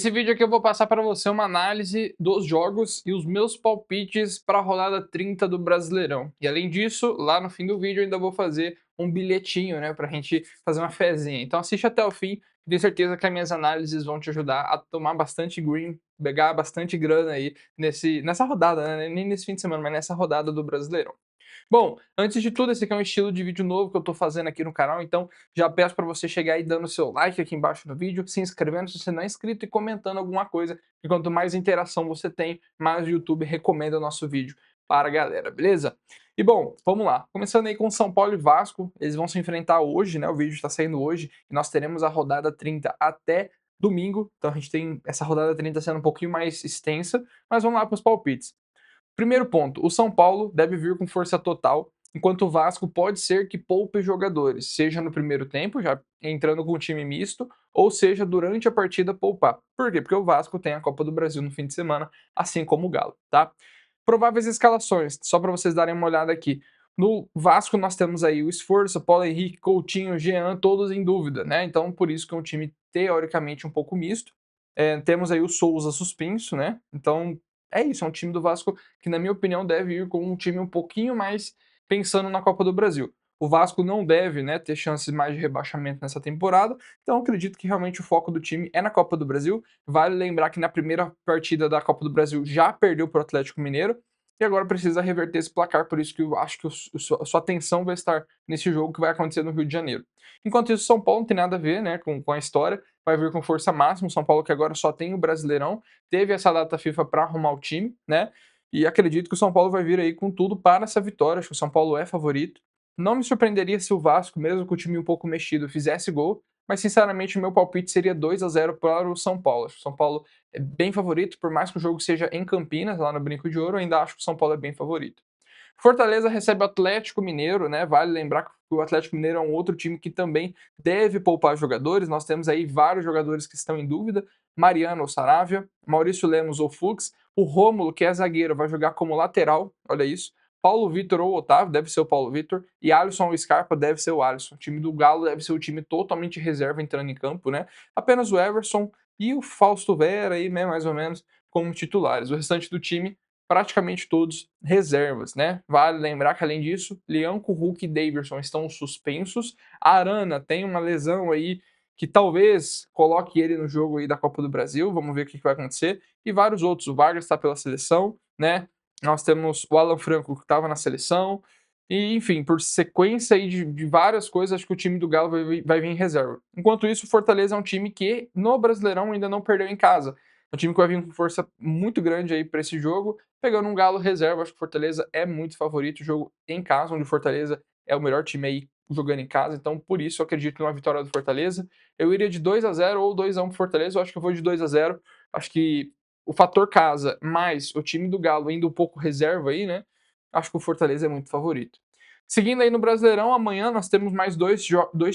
Esse vídeo aqui eu vou passar para você uma análise dos jogos e os meus palpites para a rodada 30 do Brasileirão. E além disso, lá no fim do vídeo eu ainda vou fazer um bilhetinho, né, para a gente fazer uma fezinha. Então assiste até o fim, tenho certeza que as minhas análises vão te ajudar a tomar bastante green, pegar bastante grana aí nessa rodada, né, nem nesse fim de semana, mas nessa rodada do Brasileirão. Bom, antes de tudo, esse aqui é um estilo de vídeo novo que eu tô fazendo aqui no canal, então já peço para você chegar aí dando seu like aqui embaixo no vídeo, se inscrevendo se você não é inscrito e comentando alguma coisa, que quanto mais interação você tem, mais o YouTube recomenda o nosso vídeo para a galera, beleza? E bom, vamos lá. Começando aí com São Paulo e Vasco, eles vão se enfrentar hoje, né? O vídeo está saindo hoje e nós teremos a rodada 30 até domingo, então a gente tem essa rodada 30 sendo um pouquinho mais extensa, mas vamos lá para os palpites. Primeiro ponto, o São Paulo deve vir com força total, enquanto o Vasco pode ser que poupe jogadores, seja no primeiro tempo, já entrando com um time misto, ou seja durante a partida poupar. Por quê? Porque o Vasco tem a Copa do Brasil no fim de semana, assim como o Galo, tá? Prováveis escalações, só para vocês darem uma olhada aqui. No Vasco nós temos aí o Esforço, Paulo Henrique, Coutinho, Jean, todos em dúvida, né? Então por isso que é um time teoricamente um pouco misto. Temos aí o Souza suspenso, né? Então é isso, é um time do Vasco que, na minha opinião, deve ir com um time um pouquinho mais pensando na Copa do Brasil. O Vasco não deve, né, ter chances mais de rebaixamento nessa temporada, então acredito que realmente o foco do time é na Copa do Brasil. Vale lembrar que na primeira partida da Copa do Brasil já perdeu para o Atlético Mineiro e agora precisa reverter esse placar, por isso que eu acho que a sua atenção vai estar nesse jogo que vai acontecer no Rio de Janeiro. Enquanto isso, São Paulo não tem nada a ver, né, com a história, vai vir com força máxima. O São Paulo que agora só tem o Brasileirão, teve essa data FIFA para arrumar o time, né? E acredito que o São Paulo vai vir aí com tudo para essa vitória. Acho que o São Paulo é favorito. Não me surpreenderia se o Vasco, mesmo com o time um pouco mexido, fizesse gol, mas sinceramente o meu palpite seria 2-0 para o São Paulo. Acho que o São Paulo é bem favorito, por mais que o jogo seja em Campinas, lá no Brinco de Ouro, eu ainda acho que o São Paulo é bem favorito. Fortaleza recebe o Atlético Mineiro, né? Vale lembrar que o Atlético Mineiro é um outro time que também deve poupar jogadores. Nós temos aí vários jogadores que estão em dúvida: Mariano ou Saravia, Maurício Lemos ou Fux. O Rômulo, que é zagueiro, vai jogar como lateral, olha isso. Paulo Vitor ou Otávio, deve ser o Paulo Vitor. E Alisson ou Scarpa, deve ser o Alisson. O time do Galo deve ser o time totalmente reserva entrando em campo, né? Apenas o Everson e o Fausto Vera aí, né, mais ou menos, como titulares. O restante do time praticamente todos reservas, né? Vale lembrar que, além disso, Leão, Hulk e Davidson estão suspensos. A Arana tem uma lesão aí que talvez coloque ele no jogo aí da Copa do Brasil. Vamos ver o que vai acontecer. E vários outros. O Vargas está pela seleção, né? Nós temos o Alan Franco que estava na seleção. E, enfim, por sequência aí de várias coisas, acho que o time do Galo vai vir em reserva. Enquanto isso, o Fortaleza é um time que no Brasileirão ainda não perdeu em casa. É um time que vai vir com força muito grande aí para esse jogo, pegando um Galo reserva. Acho que o Fortaleza é muito favorito. O jogo em casa, onde o Fortaleza é o melhor time aí jogando em casa. Então, por isso, eu acredito numa vitória do Fortaleza. Eu iria de 2-0 ou 2-1 pro Fortaleza. Eu acho que eu vou de 2-0. Acho que o fator casa, mais o time do Galo ainda um pouco reserva aí, né? Acho que o Fortaleza é muito favorito. Seguindo aí no Brasileirão, amanhã nós temos mais dois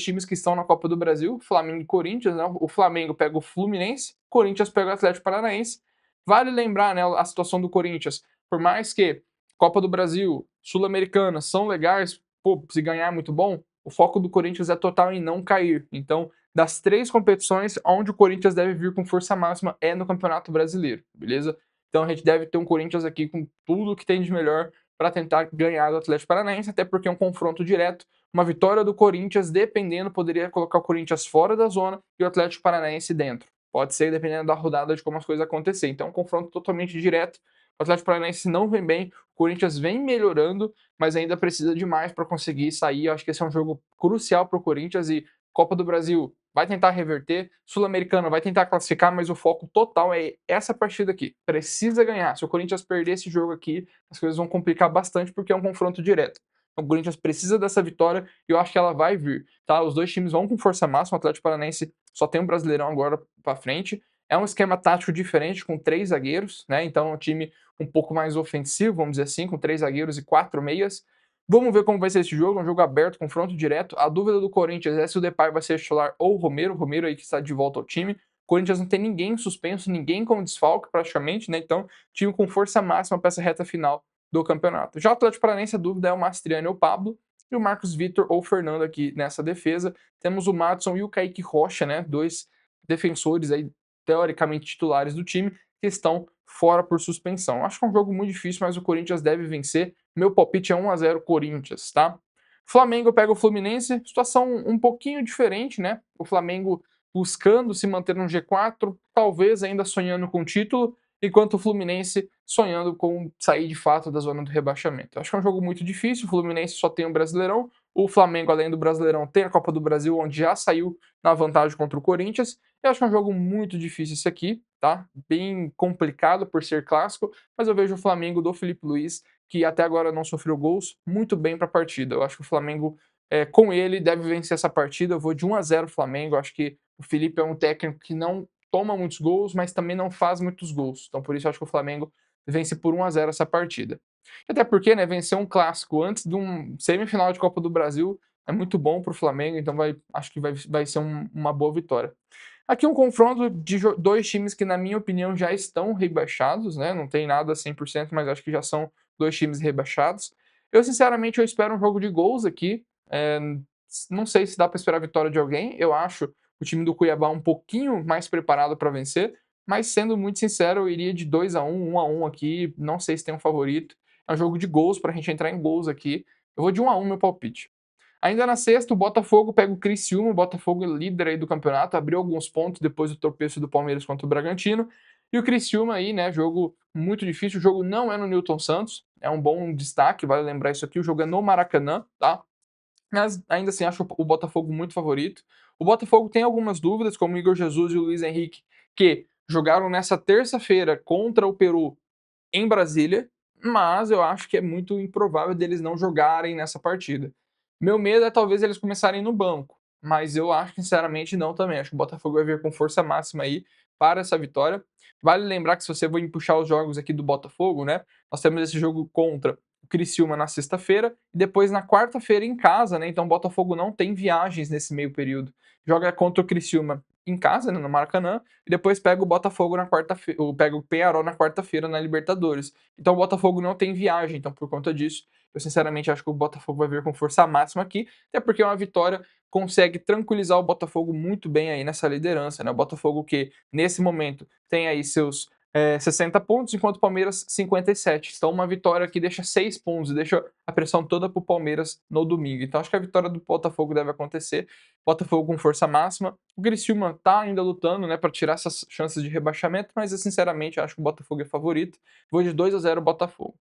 times que estão na Copa do Brasil, Flamengo e Corinthians, né? O Flamengo pega o Fluminense, o Corinthians pega o Atlético Paranaense. Vale lembrar, né, a situação do Corinthians, por mais que Copa do Brasil, Sul-Americana são legais, pô, se ganhar é muito bom, o foco do Corinthians é total em não cair. Então, das três competições, onde o Corinthians deve vir com força máxima é no Campeonato Brasileiro, beleza? Então a gente deve ter um Corinthians aqui com tudo que tem de melhor para tentar ganhar do Atlético Paranaense, até porque é um confronto direto. Uma vitória do Corinthians, dependendo, poderia colocar o Corinthians fora da zona e o Atlético Paranaense dentro. Pode ser, dependendo da rodada, de como as coisas acontecer. Então, é um confronto totalmente direto. O Atlético Paranaense não vem bem, o Corinthians vem melhorando, mas ainda precisa de mais para conseguir sair. Eu acho que esse é um jogo crucial para o Corinthians e Copa do Brasil vai tentar reverter, Sul-Americana vai tentar classificar, mas o foco total é essa partida aqui. Precisa ganhar. Se o Corinthians perder esse jogo aqui, as coisas vão complicar bastante porque é um confronto direto. Então, o Corinthians precisa dessa vitória e eu acho que ela vai vir. Tá? Os dois times vão com força máxima. O Atlético Paranaense só tem um Brasileirão agora para frente. É um esquema tático diferente com três zagueiros, né? Então é um time um pouco mais ofensivo, vamos dizer assim, com três zagueiros e quatro meias. Vamos ver como vai ser esse jogo, um jogo aberto, confronto direto. A dúvida do Corinthians é se o Depay vai ser titular ou o Romero aí que está de volta ao time. O Corinthians não tem ninguém suspenso, ninguém como desfalque praticamente, né? Então, time com força máxima para essa reta final do campeonato. Já o Atlético Paranaense, a dúvida é o Mastriani ou o Pablo, e o Marcos Vitor ou o Fernando aqui nessa defesa. Temos o Madison e o Kaique Rocha, né? Dois defensores aí teoricamente titulares do time, que estão fora por suspensão. Acho que é um jogo muito difícil, mas o Corinthians deve vencer. Meu palpite é 1-0 Corinthians, tá? Flamengo pega o Fluminense, situação um pouquinho diferente, né? O Flamengo buscando se manter no G4, talvez ainda sonhando com o título, enquanto o Fluminense sonhando com sair de fato da zona do rebaixamento. Acho que é um jogo muito difícil, o Fluminense só tem um Brasileirão, o Flamengo, além do Brasileirão, tem a Copa do Brasil, onde já saiu na vantagem contra o Corinthians. Eu acho que é um jogo muito difícil esse aqui, tá? Bem complicado por ser clássico, mas eu vejo o Flamengo do Felipe Luiz, que até agora não sofreu gols, muito bem para a partida. Eu acho que o Flamengo, com ele, deve vencer essa partida. Eu vou de 1-0 Flamengo. Eu acho que o Felipe é um técnico que não toma muitos gols, mas também não faz muitos gols. Então, por isso, eu acho que o Flamengo vence por 1-0 essa partida. Até porque, né, vencer um clássico antes de um semifinal de Copa do Brasil é muito bom para o Flamengo, então acho que vai ser uma boa vitória. Aqui um confronto de dois times que, na minha opinião, já estão rebaixados, né? Não tem nada 100%, mas acho que já são dois times rebaixados. Eu, sinceramente, eu espero um jogo de gols aqui. Não sei se dá para esperar a vitória de alguém. Eu acho o time do Cuiabá um pouquinho mais preparado para vencer, mas sendo muito sincero, eu iria de 2-1, 1-1 aqui. Não sei se tem um favorito. É um jogo de gols para a gente entrar em gols aqui. Eu vou de 1-1 meu palpite. Ainda na sexta, o Botafogo pega o Criciúma, o Botafogo é líder aí do campeonato, abriu alguns pontos depois do tropeço do Palmeiras contra o Bragantino. E o Criciúma aí, né, jogo muito difícil, o jogo não é no Newton Santos, é um bom destaque, vale lembrar isso aqui, o jogo é no Maracanã, tá? Mas ainda assim acho o Botafogo muito favorito. O Botafogo tem algumas dúvidas, como o Igor Jesus e o Luiz Henrique, que jogaram nessa terça-feira contra o Peru em Brasília, mas eu acho que é muito improvável deles não jogarem nessa partida. Meu medo é talvez eles começarem no banco, mas eu acho que sinceramente não também. Acho que o Botafogo vai vir com força máxima aí para essa vitória. Vale lembrar que se você for puxar os jogos aqui do Botafogo, né? Nós temos esse jogo contra o Criciúma na sexta-feira e depois na quarta-feira em casa, né? Então o Botafogo não tem viagens nesse meio período. Joga contra o Criciúma em casa, né, no Maracanã, e depois pega o Botafogo na quarta-feira, pega o Peñarol na quarta-feira na Libertadores. Então o Botafogo não tem viagem, então por conta disso, eu sinceramente acho que o Botafogo vai vir com força máxima aqui, até porque uma vitória consegue tranquilizar o Botafogo muito bem aí nessa liderança, né? O Botafogo que nesse momento tem aí seus 60 pontos, enquanto o Palmeiras 57. Então uma vitória que deixa 6 pontos e deixa a pressão toda pro Palmeiras no domingo. Então acho que a vitória do Botafogo deve acontecer. Botafogo com força máxima. O Criciúma tá ainda lutando, né, para tirar essas chances de rebaixamento, mas eu sinceramente acho que o Botafogo é favorito. Vou de 2-0 Botafogo.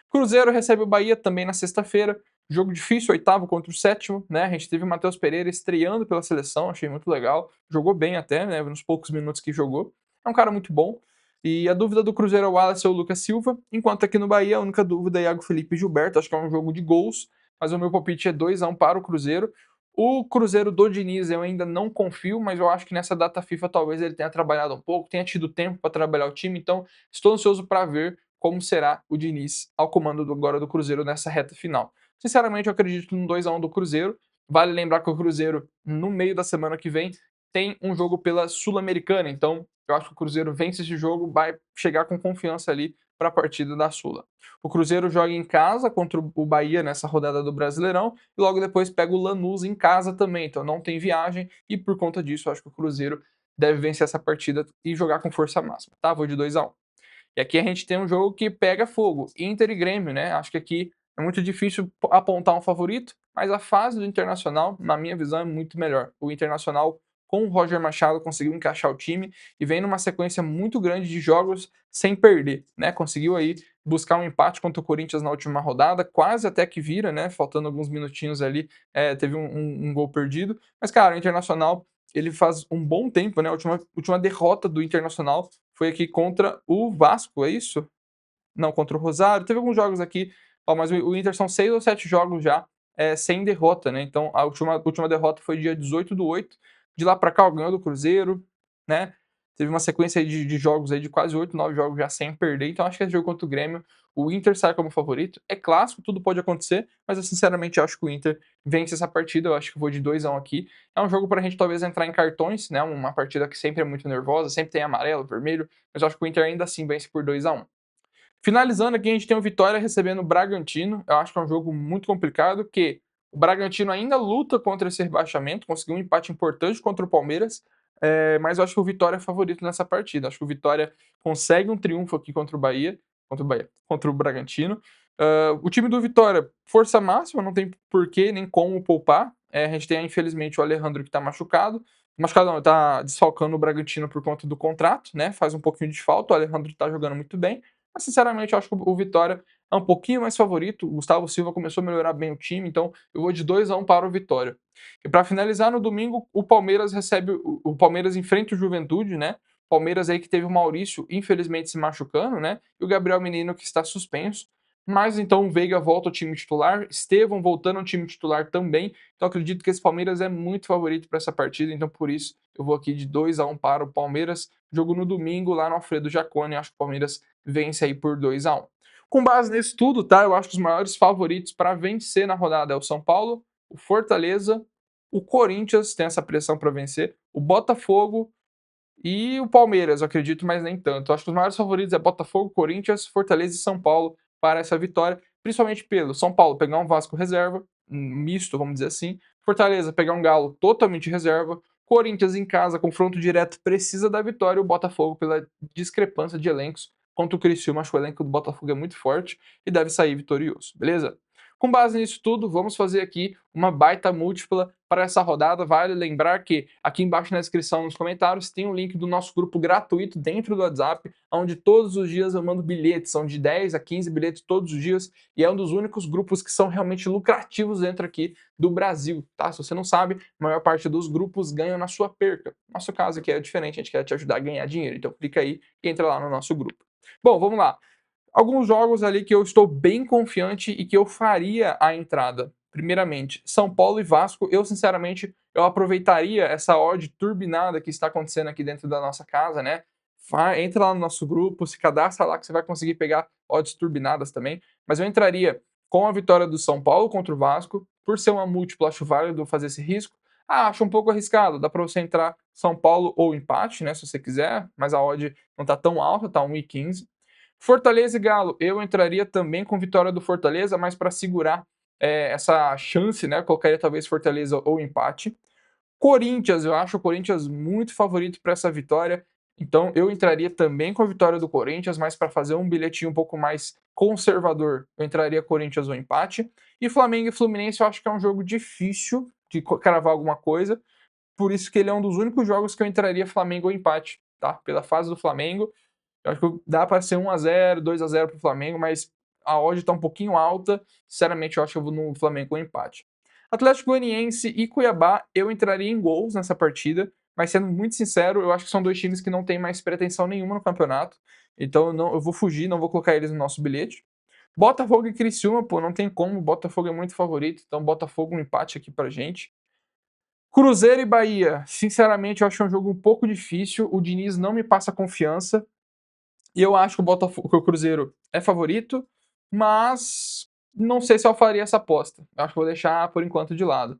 Cruzeiro recebe o Bahia também na sexta-feira. Jogo difícil, oitavo contra o sétimo, né? A gente teve o Matheus Pereira estreando pela seleção, achei muito legal. Jogou bem até, né? Nos poucos minutos que jogou. É um cara muito bom. E a dúvida do Cruzeiro é o Wallace ou o Lucas Silva, enquanto aqui no Bahia a única dúvida é Iago Felipe e Gilberto. Acho que é um jogo de gols, mas o meu palpite é 2-1 para o Cruzeiro. O Cruzeiro do Diniz eu ainda não confio, mas eu acho que nessa data FIFA talvez ele tenha trabalhado um pouco, tenha tido tempo para trabalhar o time, então estou ansioso para ver como será o Diniz ao comando agora do Cruzeiro nessa reta final. Sinceramente, eu acredito no 2-1 do Cruzeiro. Vale lembrar que o Cruzeiro, no meio da semana que vem, tem um jogo pela Sul-Americana, então eu acho que o Cruzeiro vence esse jogo, vai chegar com confiança ali para a partida da Sula. O Cruzeiro joga em casa contra o Bahia nessa rodada do Brasileirão e logo depois pega o Lanús em casa também, então não tem viagem e por conta disso eu acho que o Cruzeiro deve vencer essa partida e jogar com força máxima, tá? Vou de 2-1. E aqui a gente tem um jogo que pega fogo, Inter e Grêmio, né? Acho que aqui é muito difícil apontar um favorito, mas a fase do Internacional, na minha visão, é muito melhor. O Internacional, com o Roger Machado, conseguiu encaixar o time e vem numa sequência muito grande de jogos sem perder, né? Conseguiu aí buscar um empate contra o Corinthians na última rodada, quase até que vira, né? Faltando alguns minutinhos ali, teve um gol perdido. Mas, cara, o Internacional ele faz um bom tempo, né? A última derrota do Internacional foi aqui contra o Vasco, é isso? Não, contra o Rosário. Teve alguns jogos aqui, ó, mas o Inter são 6 ou 7 jogos já sem derrota, né? Então a última derrota foi dia 18/8. De lá para cá, ó, ganhou do Cruzeiro, né? Teve uma sequência aí de jogos aí de quase 8, 9 jogos já sem perder. Então acho que esse jogo contra o Grêmio, o Inter sai como favorito. É clássico, tudo pode acontecer, mas eu sinceramente acho que o Inter vence essa partida. Eu acho que vou de 2-1 aqui. É um jogo pra gente talvez entrar em cartões, né? Uma partida que sempre é muito nervosa, sempre tem amarelo, vermelho, mas eu acho que o Inter ainda assim vence por 2-1. Finalizando aqui, a gente tem o Vitória recebendo o Bragantino. Eu acho que é um jogo muito complicado, que o Bragantino ainda luta contra esse rebaixamento, conseguiu um empate importante contra o Palmeiras, mas eu acho que o Vitória é favorito nessa partida. Acho que o Vitória consegue um triunfo aqui contra o Bahia, contra o Bragantino. O time do Vitória, força máxima, não tem porquê nem como poupar. A gente tem, infelizmente, o Alejandro que tá machucado. Machucado não, tá desfalcando o Bragantino por conta do contrato, né? Faz um pouquinho de falta, o Alejandro tá jogando muito bem. Mas, sinceramente, eu acho que o Vitória é um pouquinho mais favorito. O Gustavo Silva começou a melhorar bem o time, então eu vou de 2-1 para o Vitória. E para finalizar, no domingo, o Palmeiras recebe. O Palmeiras enfrenta o Juventude, né? Palmeiras aí que teve o Maurício, infelizmente, se machucando, né? E o Gabriel Menino que está suspenso. Mas então o Veiga volta ao time titular, Estevão voltando ao time titular também. Então acredito que esse Palmeiras é muito favorito para essa partida, então por isso eu vou aqui de 2-1 para o Palmeiras. Jogo no domingo lá no Alfredo Jaconi, acho que o Palmeiras vence aí por 2-1. Com base nisso tudo, tá? Eu acho que os maiores favoritos para vencer na rodada é o São Paulo, o Fortaleza, o Corinthians tem essa pressão para vencer, o Botafogo e o Palmeiras, eu acredito, mas nem tanto. Eu acho que os maiores favoritos é Botafogo, Corinthians, Fortaleza e São Paulo para essa vitória, principalmente pelo São Paulo pegar um Vasco reserva, misto, vamos dizer assim, Fortaleza pegar um Galo totalmente reserva, Corinthians em casa, confronto direto, precisa da vitória, e o Botafogo pela discrepância de elencos contra o Criciúma, acho que o elenco do Botafogo é muito forte e deve sair vitorioso, beleza? Com base nisso tudo, vamos fazer aqui uma baita múltipla para essa rodada. Vale lembrar que aqui embaixo na descrição, nos comentários, tem um link do nosso grupo gratuito dentro do WhatsApp, onde todos os dias eu mando bilhetes, são de 10 a 15 bilhetes todos os dias, e é um dos únicos grupos que são realmente lucrativos dentro aqui do Brasil, tá? Se você não sabe, a maior parte dos grupos ganham na sua perca. Nosso caso aqui é diferente, a gente quer te ajudar a ganhar dinheiro, então clica aí e entra lá no nosso grupo. Bom, vamos lá. Alguns jogos ali que eu estou bem confiante e que eu faria a entrada. Primeiramente, São Paulo e Vasco. Eu, sinceramente, eu aproveitaria essa odd turbinada que está acontecendo aqui dentro da nossa casa, né? Entra lá no nosso grupo, se cadastra lá que você vai conseguir pegar odds turbinadas também. Mas eu entraria com a vitória do São Paulo contra o Vasco. Por ser uma múltipla, acho válido fazer esse risco. Acho um pouco arriscado. Dá para você entrar São Paulo ou empate, né? Se você quiser. Mas a odd não está tão alta, tá 1,15. Fortaleza e Galo, eu entraria também com vitória do Fortaleza, mas para segurar essa chance, né? Colocaria talvez Fortaleza ou empate. Corinthians, eu acho o Corinthians muito favorito para essa vitória, então eu entraria também com a vitória do Corinthians, mas para fazer um bilhetinho um pouco mais conservador, eu entraria Corinthians ou empate. E Flamengo e Fluminense, eu acho que é um jogo difícil de cravar alguma coisa, por isso que ele é um dos únicos jogos que eu entraria Flamengo ou empate, tá? Pela fase do Flamengo. Eu acho que dá para ser 1-0, 2-0 para o Flamengo, mas a odd está um pouquinho alta. Sinceramente, eu acho que eu vou no Flamengo com empate. Atlético Goianiense e Cuiabá, eu entraria em gols nessa partida, mas sendo muito sincero, eu acho que são dois times que não têm mais pretensão nenhuma no campeonato. Então eu vou fugir, não vou colocar eles no nosso bilhete. Botafogo e Criciúma, pô, não tem como. Botafogo é muito favorito, então Botafogo um empate aqui pra gente. Cruzeiro e Bahia, sinceramente, eu acho um jogo um pouco difícil. O Diniz não me passa confiança. E eu acho que que o Cruzeiro é favorito, mas não sei se eu faria essa aposta. Eu acho que vou deixar por enquanto de lado.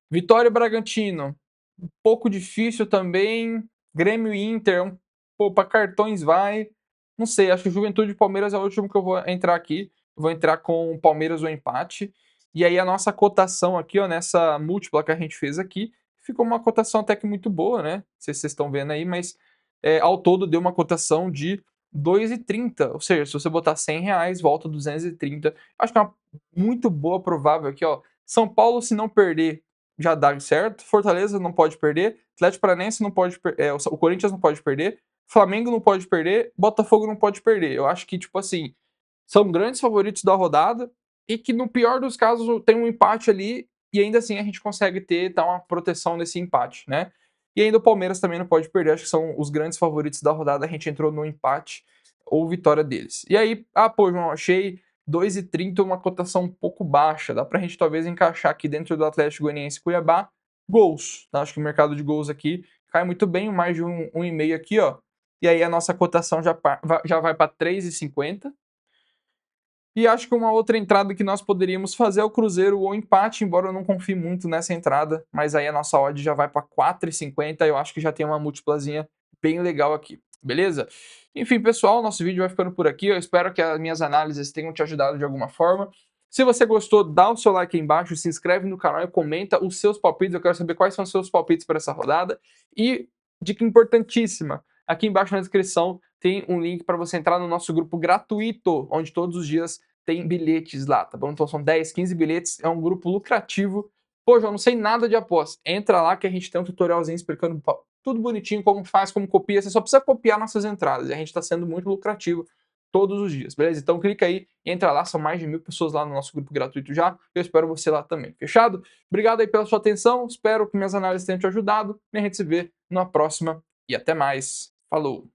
Vitória e Bragantino, um pouco difícil também. Grêmio e Inter, pô, para cartões vai. Não sei, acho que Juventude e Palmeiras é o último que eu vou entrar aqui. Eu vou entrar com o Palmeiras ou empate. E aí a nossa cotação aqui, ó, nessa múltipla que a gente fez aqui, ficou uma cotação até que muito boa, né? Não sei se vocês estão vendo aí, mas ao todo deu uma cotação de 2,30, ou seja, se você botar R$ 100, volta 230. Acho que é uma muito boa provável aqui, ó. São Paulo, se não perder, já dá certo. Fortaleza não pode perder. Atlético Paranaense não pode perder. O Corinthians não pode perder. Flamengo não pode perder. Botafogo não pode perder. Eu acho que, tipo assim, são grandes favoritos da rodada e que, no pior dos casos, tem um empate ali e ainda assim a gente consegue dar uma proteção nesse empate, né? E ainda o Palmeiras também não pode perder, acho que são os grandes favoritos da rodada, a gente entrou no empate ou vitória deles. E aí, pô, João, achei 2,30 uma cotação um pouco baixa, dá pra gente talvez encaixar aqui dentro do Atlético Goianiense e Cuiabá, gols, tá? Acho que o mercado de gols aqui cai muito bem, mais de 1,5 aqui, ó. E aí a nossa cotação já vai para 3,50. E acho que uma outra entrada que nós poderíamos fazer é o Cruzeiro ou empate, embora eu não confie muito nessa entrada, mas aí a nossa odd já vai para 4,50, eu acho que já tem uma múltiplazinha bem legal aqui, beleza? Enfim, pessoal, nosso vídeo vai ficando por aqui, eu espero que as minhas análises tenham te ajudado de alguma forma. Se você gostou, dá o seu like aí embaixo, se inscreve no canal e comenta os seus palpites, eu quero saber quais são os seus palpites para essa rodada. E Dica importantíssima, aqui embaixo na descrição tem um link para você entrar no nosso grupo gratuito, onde todos os dias tem bilhetes lá, tá bom? Então são 10, 15 bilhetes, é um grupo lucrativo. Pô, João, não sei nada de aposta. Entra lá que a gente tem um tutorialzinho explicando tudo bonitinho, como faz, como copia. Você só precisa copiar nossas entradas. E a gente está sendo muito lucrativo todos os dias, beleza? Então clica aí, entra lá, são mais de 1000 pessoas lá no nosso grupo gratuito já. Eu espero você lá também, fechado? Obrigado aí pela sua atenção, espero que minhas análises tenham te ajudado. E a gente se vê numa próxima e até mais. Falou!